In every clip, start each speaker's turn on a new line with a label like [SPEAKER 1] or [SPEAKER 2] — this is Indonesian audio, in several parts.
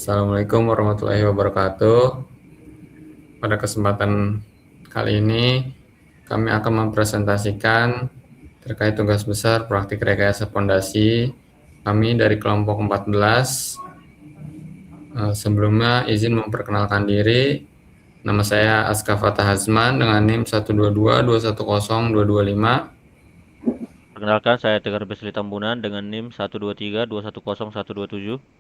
[SPEAKER 1] Assalamualaikum warahmatullahi wabarakatuh. Pada kesempatan kali ini, kami akan mempresentasikan terkait tugas besar praktik rekayasa fondasi kami dari kelompok 14. Sebelumnya izin memperkenalkan diri. Nama saya Aska Fatah Hazman dengan NIM 122210225.
[SPEAKER 2] Perkenalkan, saya Tegar Besli Tambunan dengan NIM 123210127.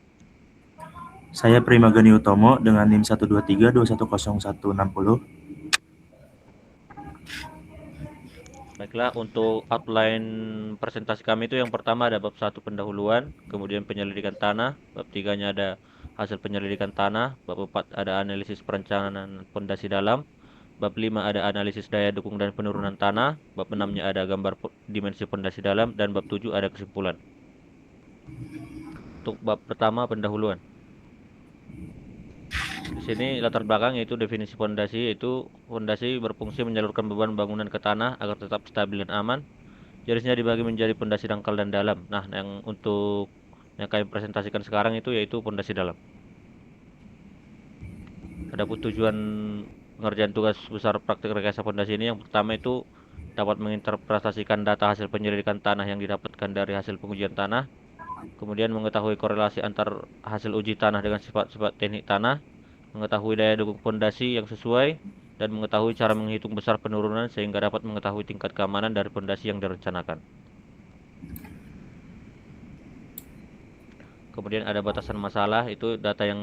[SPEAKER 3] Saya Primagani Utomo dengan NIM 123210160.
[SPEAKER 2] Baiklah, untuk outline presentasi kami itu yang pertama ada bab 1 pendahuluan, kemudian penyelidikan tanah, bab 3-nya ada hasil penyelidikan tanah, bab 4 ada analisis perencanaan fondasi dalam, bab 5 ada analisis daya dukung dan penurunan tanah, bab 6-nya ada gambar dimensi fondasi dalam, dan bab 7 ada kesimpulan. Untuk bab pertama pendahuluan. Di sini latar belakang yaitu definisi fondasi, yaitu fondasi berfungsi menyalurkan beban bangunan ke tanah agar tetap stabil dan aman. Jenisnya dibagi menjadi fondasi dangkal dan dalam. Nah, yang kami presentasikan sekarang itu yaitu fondasi dalam. Adapun tujuan pengerjaan tugas besar praktik rekayasa fondasi ini yang pertama itu dapat menginterpretasikan data hasil penyelidikan tanah yang didapatkan dari hasil pengujian tanah, kemudian mengetahui korelasi antar hasil uji tanah dengan sifat-sifat teknik tanah, mengetahui daya dukung fondasi yang sesuai, dan mengetahui cara menghitung besar penurunan sehingga dapat mengetahui tingkat keamanan dari fondasi yang direncanakan. Kemudian ada batasan masalah, itu data yang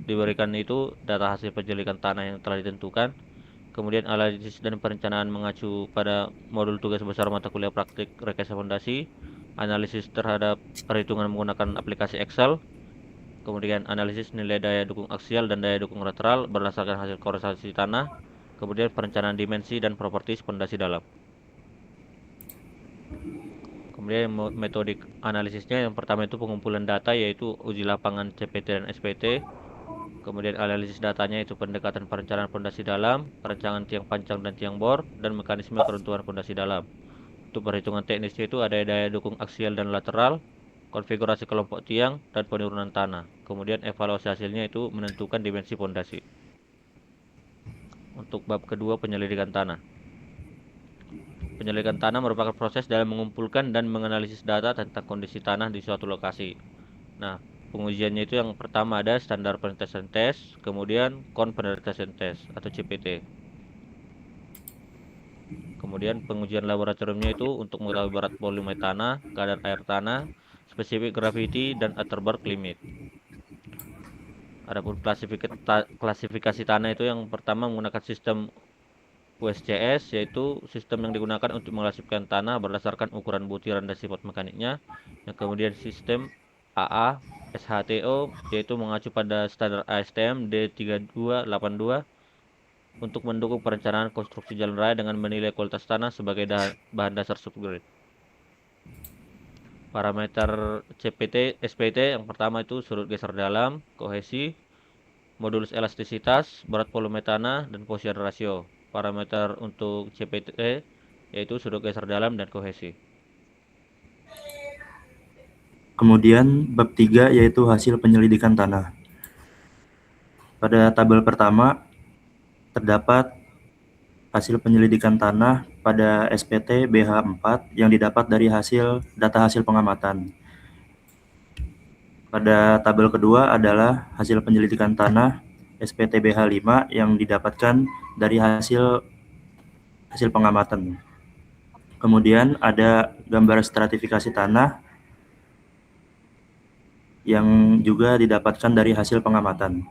[SPEAKER 2] diberikan itu data hasil penyelidikan tanah yang telah ditentukan. Kemudian analisis dan perencanaan mengacu pada modul tugas besar mata kuliah praktik rekayasa fondasi, analisis terhadap perhitungan menggunakan aplikasi Excel, kemudian analisis nilai daya dukung aksial dan daya dukung lateral berdasarkan hasil korelasi tanah, kemudian perencanaan dimensi dan properti fondasi dalam. Kemudian metodik analisisnya yang pertama itu pengumpulan data yaitu uji lapangan CPT dan SPT. Kemudian analisis datanya itu pendekatan perencanaan fondasi dalam, perencanaan tiang panjang dan tiang bor, dan mekanisme keruntuhan fondasi dalam. Untuk perhitungan teknisnya itu ada daya dukung aksial dan lateral, konfigurasi kelompok tiang, dan penurunan tanah. Kemudian evaluasi hasilnya itu menentukan dimensi fondasi. Untuk bab kedua penyelidikan tanah. Penyelidikan tanah merupakan proses dalam mengumpulkan dan menganalisis data tentang kondisi tanah di suatu lokasi. Nah, pengujiannya itu yang pertama ada standar penelitian tes, kemudian penelitian tes atau CPT. Kemudian pengujian laboratoriumnya itu untuk mengetahui berat volume tanah, kadar air tanah, spesifik gravity, dan Atterberg limit. Adapun klasifikasi tanah itu yang pertama menggunakan sistem USCS, yaitu sistem yang digunakan untuk mengklasifikasikan tanah berdasarkan ukuran butiran dan sifat mekaniknya. Yang kemudian sistem AA SHTO, yaitu mengacu pada standar ASTM D3282 untuk mendukung perencanaan konstruksi jalan raya dengan menilai kualitas tanah sebagai bahan dasar subgrade. Parameter CPT SPT yang pertama itu sudut geser dalam, kohesi, modulus elastisitas, berat volume tanah, dan Poisson ratio. Parameter untuk CPT yaitu sudut geser dalam dan kohesi.
[SPEAKER 3] Kemudian bab 3 yaitu hasil penyelidikan tanah. Pada tabel pertama terdapat hasil penyelidikan tanah pada SPT BH4 yang didapat dari data hasil pengamatan. Pada tabel kedua adalah hasil penyelidikan tanah SPT BH5 yang didapatkan dari hasil pengamatan. Kemudian ada gambar stratifikasi tanah yang juga didapatkan dari hasil pengamatan.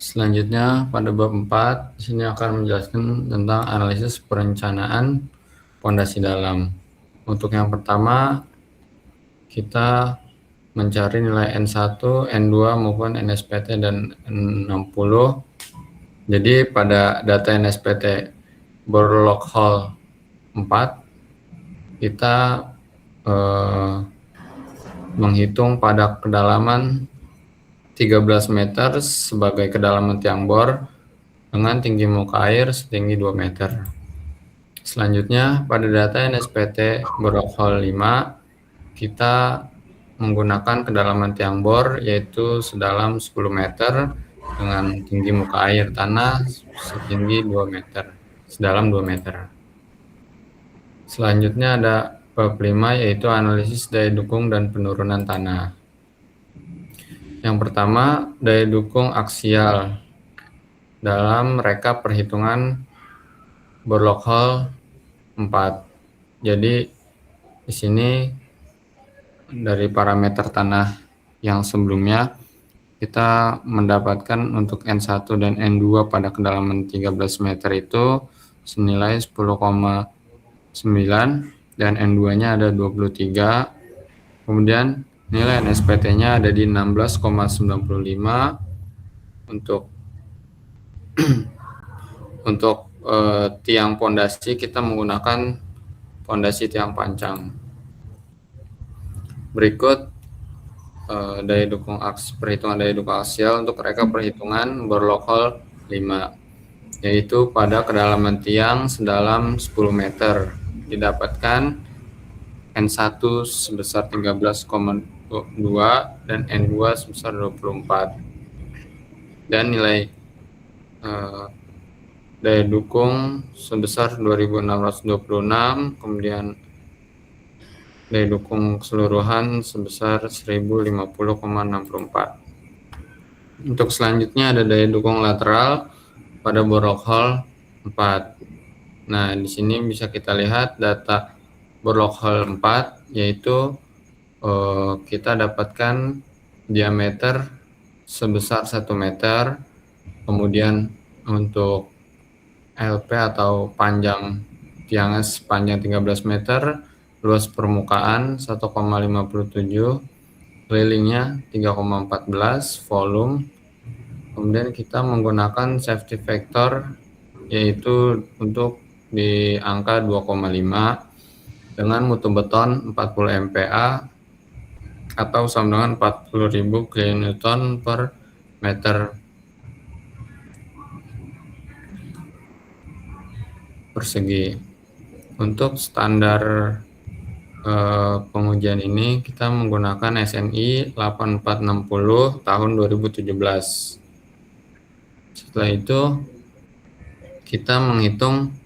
[SPEAKER 1] Selanjutnya pada bab 4 di sini akan menjelaskan tentang analisis perencanaan fondasi dalam. Untuk yang pertama kita mencari nilai N1, N2 maupun NSPT dan N60. Jadi pada data NSPT Borlog Hall 4 kita menghitung pada kedalaman 13 meter sebagai kedalaman tiang bor dengan tinggi muka air setinggi 2 meter. Selanjutnya pada data NSPT Borlog Hall 5 kita menggunakan kedalaman tiang bor yaitu sedalam 10 meter dengan tinggi muka air tanah setinggi 2 meter, sedalam 2 meter. Selanjutnya ada bab 5 yaitu analisis daya dukung dan penurunan tanah. Yang pertama, daya dukung aksial dalam reka perhitungan Borlock Hall 4. Jadi di sini dari parameter tanah yang sebelumnya kita mendapatkan untuk N1 dan N2 pada kedalaman 13 meter itu senilai 10,9 dan N2-nya ada 23. Kemudian nilai NSPT-nya ada di 16,95 untuk tiang pondasi kita menggunakan pondasi tiang pancang. Berikut daya dukung perhitungan daya dukung aksial untuk reka perhitungan Borlock Hall 5, yaitu pada kedalaman tiang sedalam 10 meter didapatkan N1 sebesar 13,2 dan N2 sebesar 24. Dan nilai daya dukung sebesar 2626, kemudian daya dukung keseluruhan sebesar 1050,64. Untuk selanjutnya ada daya dukung lateral pada Borlock Hall 4. Nah, di sini bisa kita lihat data Borlock Hall 4 yaitu kita dapatkan diameter sebesar 1 meter, kemudian untuk LP atau panjang tiangnya sepanjang 13 meter, luas permukaan 1,57, kelilingnya 3,14, volume. Kemudian kita menggunakan safety factor yaitu untuk di angka 2,5 dengan mutu beton 40 MPa atau sama dengan 40.000 kN per meter persegi. Untuk standar pengujian ini kita menggunakan SNI 8460 tahun 2017. Setelah itu kita menghitung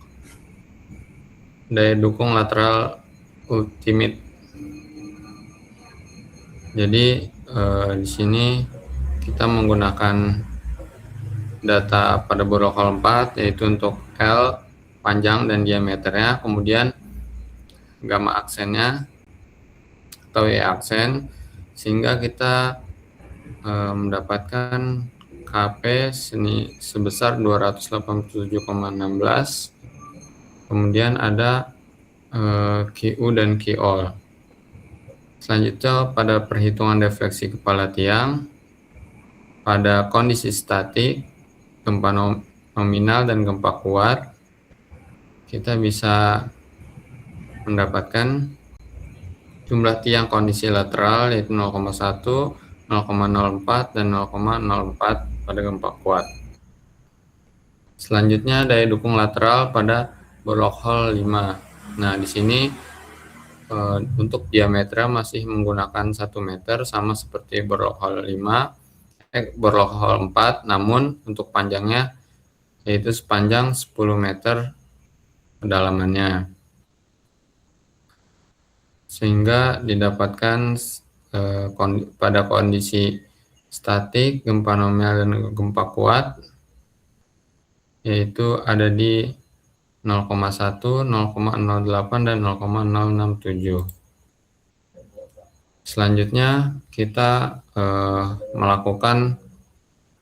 [SPEAKER 1] daya dukung lateral ultimate. Jadi di sini kita menggunakan data pada Borlock Hall 4 yaitu untuk L panjang dan diameternya, kemudian gamma aksennya atau Y aksen, sehingga kita mendapatkan KP sebesar 287,16. Kemudian ada QU dan QOL. Selanjutnya pada perhitungan defleksi kepala tiang pada kondisi statik, gempa nominal dan gempa kuat, kita bisa mendapatkan jumlah tiang kondisi lateral yaitu 0,1, 0,04 dan 0,04 pada gempa kuat. Selanjutnya daya dukung lateral pada Borlock Hall 5. Nah, di sini untuk diameter masih menggunakan 1 meter sama seperti Borlock Hall 4, namun untuk panjangnya yaitu sepanjang 10 meter kedalamannya. Sehingga didapatkan pada kondisi statik, gempa nominal dan gempa kuat yaitu ada di 0,1, 0,08 dan 0,067. Selanjutnya kita melakukan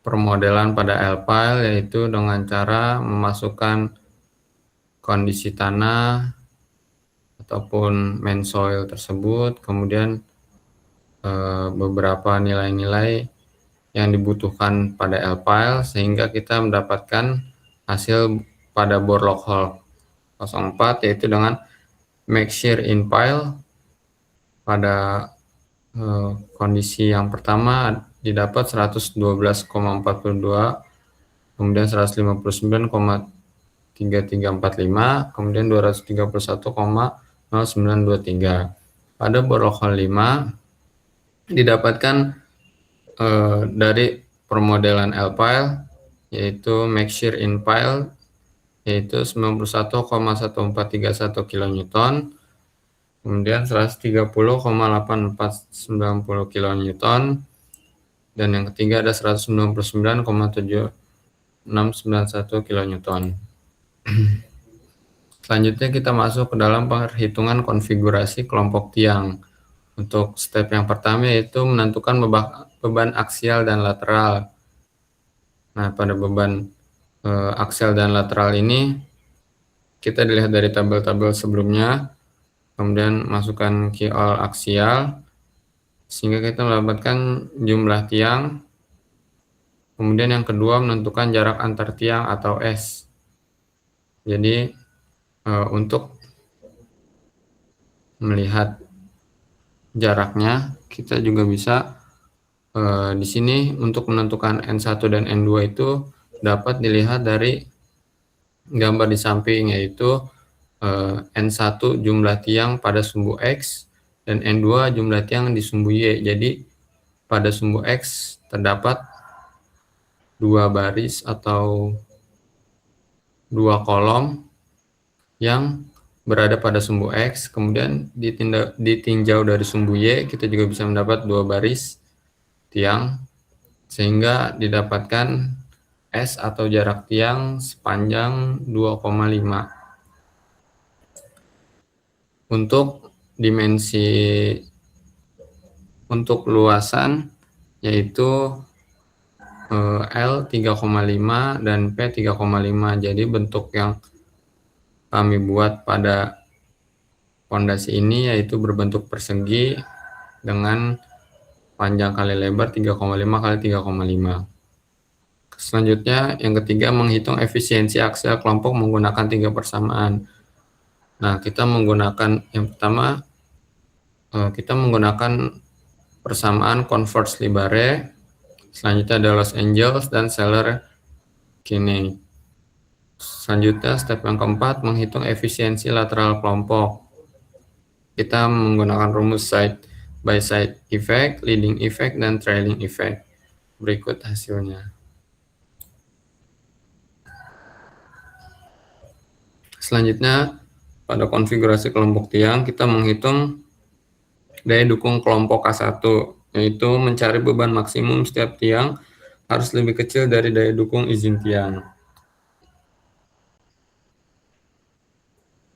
[SPEAKER 1] permodelan pada L-file yaitu dengan cara memasukkan kondisi tanah ataupun main soil tersebut, kemudian beberapa nilai-nilai yang dibutuhkan pada L-file sehingga kita mendapatkan hasil pada Borlock Hall 04 yaitu dengan make shear in pile pada kondisi yang pertama didapat 112,42, kemudian 159,3345, kemudian 231,0923. Pada Borlock Hall 5 didapatkan dari permodelan L-Pile, yaitu Mcshare in Pile, yaitu 91,1431 kN, kemudian 130,8490 kN, dan yang ketiga ada 199,7691 kN. Selanjutnya kita masuk ke dalam perhitungan konfigurasi kelompok tiang. Untuk step yang pertama yaitu menentukan beban aksial dan lateral. Nah, pada beban aksial dan lateral ini kita dilihat dari tabel-tabel sebelumnya, kemudian masukkan QL aksial, sehingga kita mendapatkan jumlah tiang. Kemudian yang kedua menentukan jarak antar tiang atau S. Jadi untuk melihat jaraknya kita juga bisa di sini untuk menentukan N1 dan N2 itu dapat dilihat dari gambar di samping, yaitu N1 jumlah tiang pada sumbu X dan N2 jumlah tiang di sumbu Y. Jadi pada sumbu X terdapat dua baris atau dua kolom yang berada pada sumbu X, kemudian ditinjau dari sumbu Y, kita juga bisa mendapat dua baris tiang, sehingga didapatkan S atau jarak tiang sepanjang 2,5. Untuk dimensi untuk luasan yaitu L 3,5 dan P 3,5. Jadi bentuk yang kami buat pada fondasi ini yaitu berbentuk persegi dengan panjang kali lebar 3,5 kali 3,5. Selanjutnya yang ketiga menghitung efisiensi aksial kelompok menggunakan 3 persamaan. Nah, kita menggunakan yang pertama kita menggunakan persamaan Converse-Libare, selanjutnya ada Los Angeles dan Seller-Kinney. Selanjutnya step yang keempat menghitung efisiensi lateral kelompok. Kita menggunakan rumus side by side effect, leading effect, dan trailing effect. Berikut hasilnya. Selanjutnya pada konfigurasi kelompok tiang kita menghitung daya dukung kelompok K1, yaitu mencari beban maksimum setiap tiang harus lebih kecil dari daya dukung izin tiang.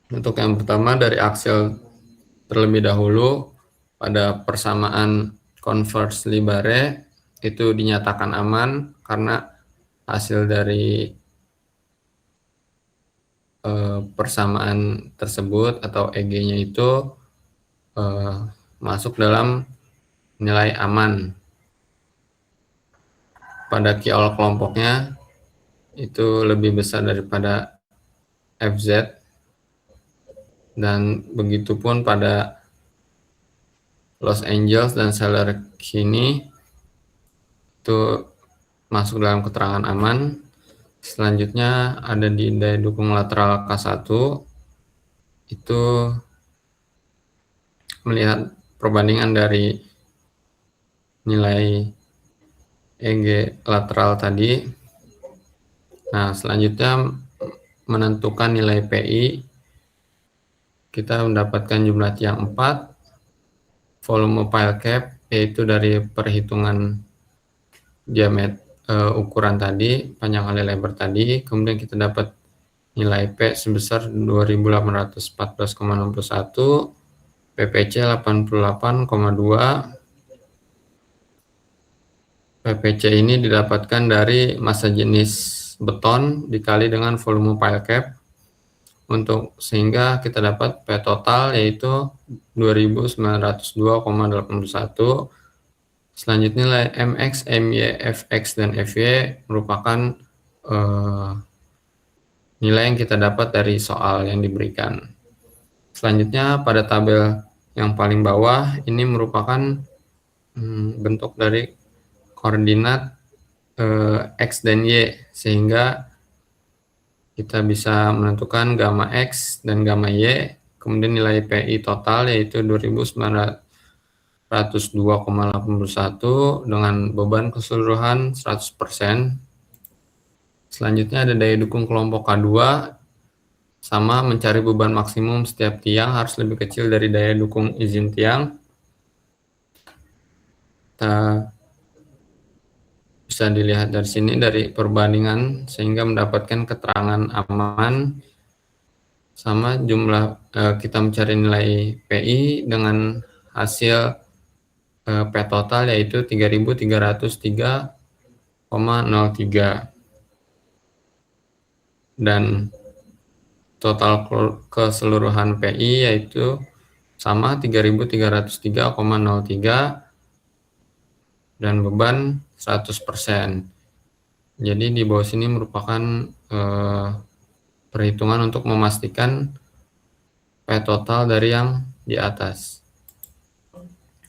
[SPEAKER 1] Untuk yang pertama dari aksial terlebih dahulu, pada persamaan Converse-Libare itu dinyatakan aman karena hasil dari persamaan tersebut atau EG-nya itu masuk dalam nilai aman. Pada QL kelompoknya itu lebih besar daripada FZ, dan begitupun pada Los Angeles dan Seller-Kinney itu masuk dalam keterangan aman. Selanjutnya ada di daya dukung lateral K1, itu melihat perbandingan dari nilai EG lateral tadi. Nah, selanjutnya menentukan nilai PI, kita mendapatkan jumlah tiang 4, volume pile cap, yaitu dari perhitungan diameter ukuran tadi, panjang kali lebar tadi, kemudian kita dapat nilai P sebesar 2814,61, PPC 88,2. PPC ini didapatkan dari massa jenis beton dikali dengan volume pile cap, sehingga kita dapat P total yaitu 2902,81. Selanjutnya nilai MX, MY, FX, dan FY merupakan nilai yang kita dapat dari soal yang diberikan. Selanjutnya pada tabel yang paling bawah ini merupakan bentuk dari koordinat X dan Y, sehingga kita bisa menentukan gamma X dan gamma Y, kemudian nilai PI total yaitu 102,81 dengan beban keseluruhan 100%. Selanjutnya ada daya dukung kelompok K2, sama mencari beban maksimum setiap tiang harus lebih kecil dari daya dukung izin tiang. Kita bisa dilihat dari sini dari perbandingan sehingga mendapatkan keterangan aman sama jumlah kita mencari nilai PI dengan hasil P total yaitu 3.303,03 dan total keseluruhan PI yaitu sama 3.303,03 dan beban 100%. Jadi di bawah sini merupakan perhitungan untuk memastikan P total dari yang di atas.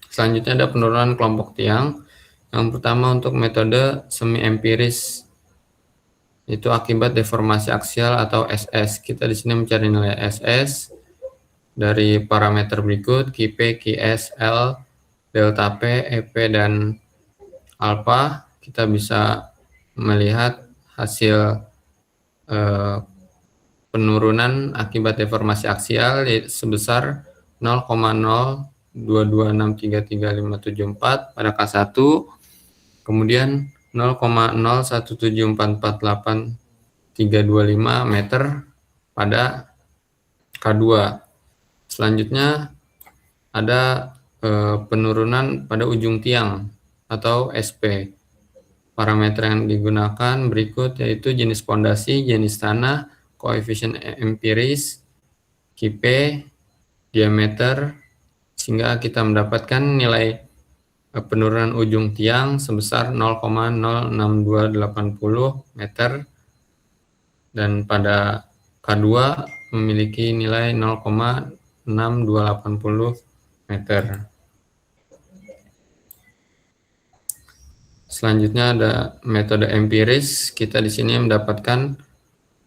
[SPEAKER 1] Selanjutnya ada penurunan kelompok tiang. Yang pertama untuk metode semi empiris itu akibat deformasi aksial atau SS. Kita di sini mencari nilai SS dari parameter berikut QP, QS, L, delta P, EP, dan alpha. Kita bisa melihat hasil penurunan akibat deformasi aksial sebesar 0,022633574 pada K1, kemudian 0,017448325 meter pada K2. Selanjutnya ada penurunan pada ujung tiang atau SP. Parameter yang digunakan berikut yaitu jenis pondasi, jenis tanah, koefisien empiris, QP, diameter, sehingga kita mendapatkan nilai penurunan ujung tiang sebesar 0,06280 meter dan pada K2 memiliki nilai 0,6280 meter. Selanjutnya ada metode empiris. Kita di sini mendapatkan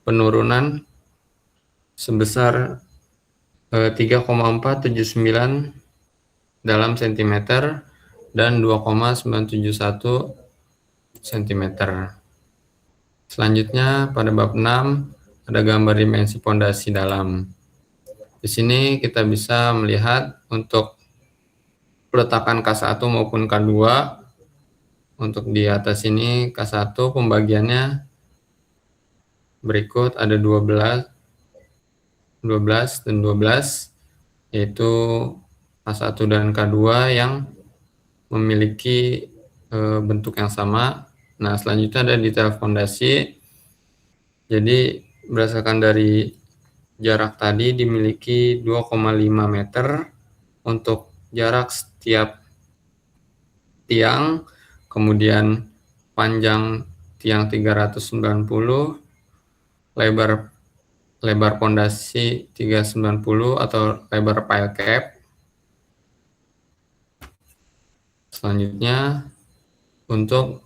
[SPEAKER 1] penurunan sebesar 3,479 dalam sentimeter dan 2,971 cm. Selanjutnya pada bab 6 ada gambar dimensi pondasi dalam. Di sini kita bisa melihat untuk peletakan K1 maupun K2. Untuk di atas ini K1 pembagiannya berikut ada 12 dan 12, yaitu K1 dan K2 yang memiliki bentuk yang sama. Nah, selanjutnya ada detail fondasi. Jadi berdasarkan dari jarak tadi dimiliki 2,5 meter untuk jarak setiap tiang, kemudian panjang tiang 390, lebar pondasi 390 atau lebar pile cap. Selanjutnya untuk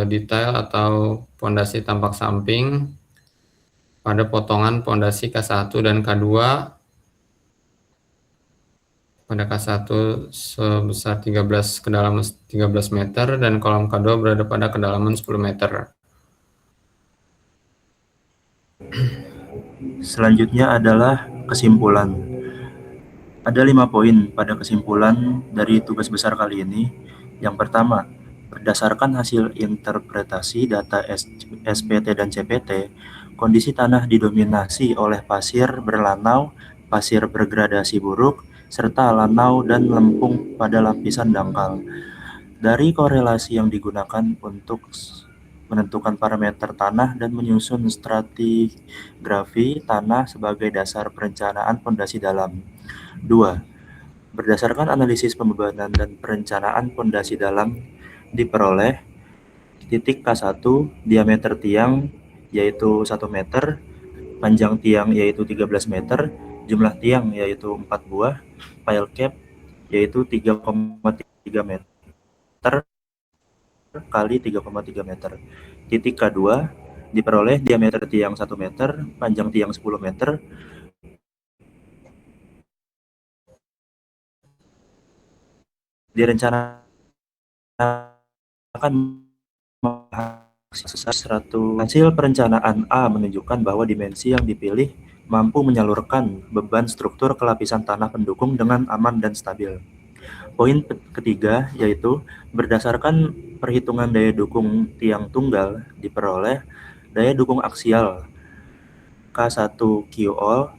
[SPEAKER 1] detail atau pondasi tampak samping pada potongan pondasi K1 dan K2. Pada K1 sebesar 13 kedalaman 13 meter dan kolom K2 berada pada kedalaman 10 meter.
[SPEAKER 3] Selanjutnya adalah kesimpulan. Ada 5 poin pada kesimpulan dari tugas besar kali ini. Yang pertama, berdasarkan hasil interpretasi data SPT dan CPT, kondisi tanah didominasi oleh pasir berlanau, pasir bergradasi buruk, serta lanau dan lempung pada lapisan dangkal. Dari korelasi yang digunakan untuk menentukan parameter tanah dan menyusun stratigrafi tanah sebagai dasar perencanaan pondasi dalam. 2. Berdasarkan analisis pembebanan dan perencanaan pondasi dalam diperoleh titik K1, diameter tiang yaitu 1 meter, panjang tiang yaitu 13 meter, jumlah tiang yaitu 4 buah, pile cap yaitu 3,3 meter kali 3,3 meter. Titik K2 diperoleh diameter tiang 1 meter, panjang tiang 10 meter, direncanakan hasil perencanaan A menunjukkan bahwa dimensi yang dipilih mampu menyalurkan beban struktur ke lapisan tanah pendukung dengan aman dan stabil. Poin ketiga yaitu berdasarkan perhitungan daya dukung tiang tunggal diperoleh daya dukung aksial K1 QOL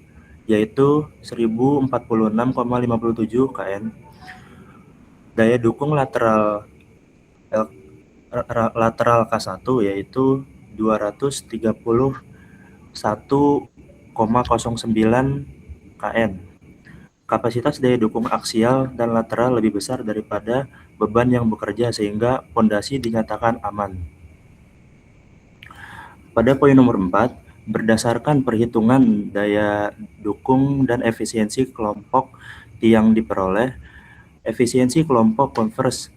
[SPEAKER 3] yaitu 1046,57 kN. Daya dukung lateral K1 yaitu 231,09 kN. Kapasitas daya dukung aksial dan lateral lebih besar daripada beban yang bekerja sehingga pondasi dinyatakan aman. Pada poin nomor 4, berdasarkan perhitungan daya dukung dan efisiensi kelompok tiang diperoleh, efisiensi kelompok converse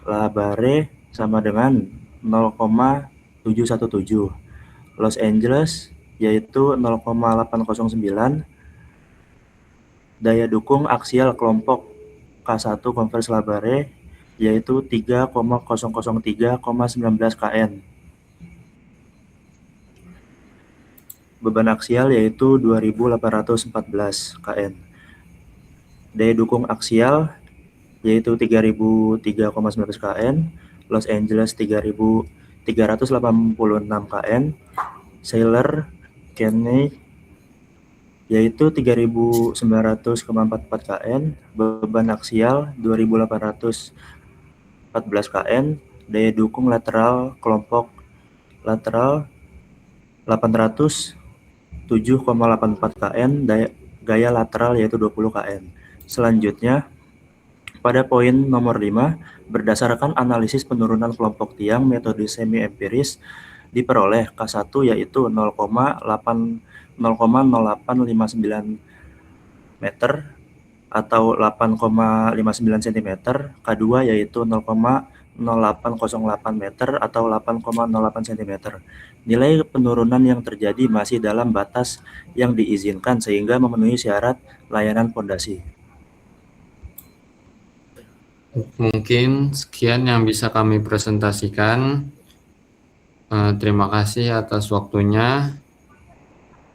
[SPEAKER 3] Labare sama dengan 0,717. Los Angeles yaitu 0,809. Daya dukung aksial kelompok K1 converse Labare yaitu 3,003,19 kN. Beban aksial yaitu 2.814 kN. Daya dukung aksial yaitu 3.003,19 kN. Los Angeles 3.386 kN. Sailor Kenny yaitu 3.900,44 kN. Beban aksial 2.814 kN. Daya dukung lateral kelompok lateral 807,84 kN. Gaya lateral yaitu 20 kN. Selanjutnya pada poin nomor 5, berdasarkan analisis penurunan kelompok tiang metode semi empiris diperoleh K1 yaitu 0,0859 meter atau 8,59 cm, K2 yaitu 0,0808 meter atau 8,08 cm. Nilai penurunan yang terjadi masih dalam batas yang diizinkan sehingga memenuhi syarat layanan pondasi.
[SPEAKER 1] Mungkin sekian yang bisa kami presentasikan. Terima kasih atas waktunya.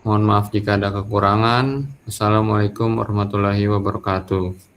[SPEAKER 1] Mohon maaf jika ada kekurangan. Assalamualaikum warahmatullahi wabarakatuh.